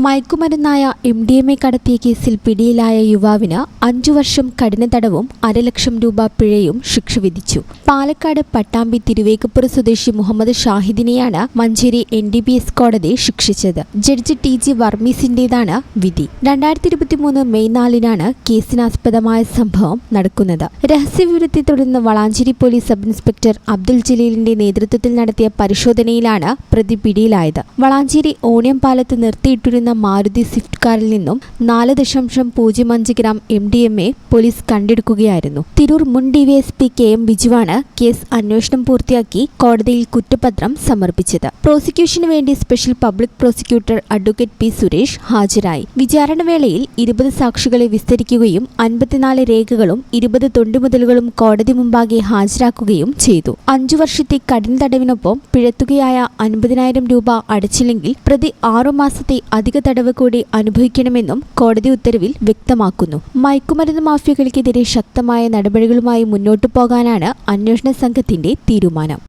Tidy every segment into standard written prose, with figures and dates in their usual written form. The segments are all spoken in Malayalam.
മയക്കുമരുന്നായ MDMA കടത്തിയ കേസിൽ പിടിയിലായ യുവാവിന് 5 വർഷം കഠിന തടവും 1.5 ലക്ഷം രൂപ പിഴയും ശിക്ഷ വിധിച്ചു. പാലക്കാട് പട്ടാമ്പി തിരുവേഗപ്പുറ സ്വദേശി മുഹമ്മദ് ഷാഹിദിനെയാണ് മഞ്ചേരി NDPS കോടതി ശിക്ഷിച്ചത്. ജഡ്ജി TG വർമീസിന്റേതാണ് വിധി. 2023 മെയ് 4-നാണ് കേസിനാസ്പദമായ സംഭവം നടക്കുന്നത്. രഹസ്യവിവരത്തെ തുടർന്ന് Valanchery police sub inspector Abdul ജലീലിന്റെ നേതൃത്വത്തിൽ നടത്തിയ പരിശോധനയിലാണ് പ്രതി പിടിയിലായത്. വളാഞ്ചേരി ഓണിയം പാലത്ത് നിർത്തിയിട്ടിരുന്ന മാരുതി സ്വിഫ്റ്റ് കാറിൽ നിന്നും 4.05 ഗ്രാം MDMA പോലീസ് കണ്ടെടുക്കുകയായിരുന്നു. തിരൂർ മുൻ DYSP KM ബിജുവാണ് കേസ് അന്വേഷണം പൂർത്തിയാക്കി കോടതിയിൽ കുറ്റപത്രം സമർപ്പിച്ചത്. പ്രോസിക്യൂഷന് വേണ്ടി special public prosecutor advocate P Suresh ഹാജരായി. വിചാരണവേളയിൽ 20 സാക്ഷികളെ വിസ്തരിക്കുകയും 54 രേഖകളും 20 തൊണ്ടിമുതലുകളും കോടതി മുമ്പാകെ ഹാജരാക്കുകയും ചെയ്തു. 5 വർഷത്തെ കഠിന തടവിനൊപ്പം പിഴത്തുകയായ 50,000 രൂപ അടച്ചില്ലെങ്കിൽ പ്രതി 6 മാസത്തെ അധിക തടവ് കൂടി അനുഭവിക്കണമെന്നും കോടതി ഉത്തരവിൽ വ്യക്തമാക്കുന്നു. മയക്കുമരുന്ന് മാഫിയകൾക്കെതിരെ ശക്തമായ നടപടികളുമായി മുന്നോട്ടു പോകാനാണ് അന്വേഷണ സംഘത്തിന്റെ തീരുമാനം.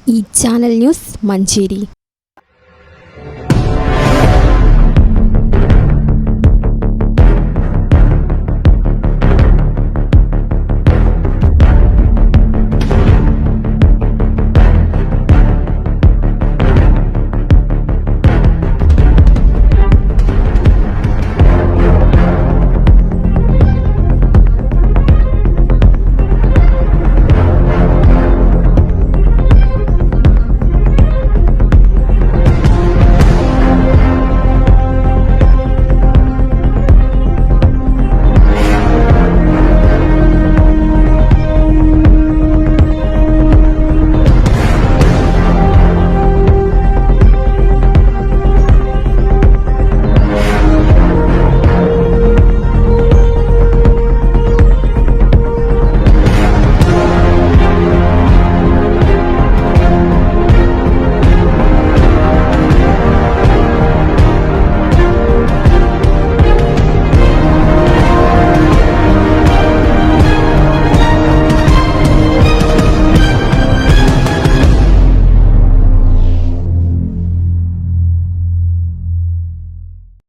ഈ ചാനൽ ന്യൂസ് മഞ്ചേരി.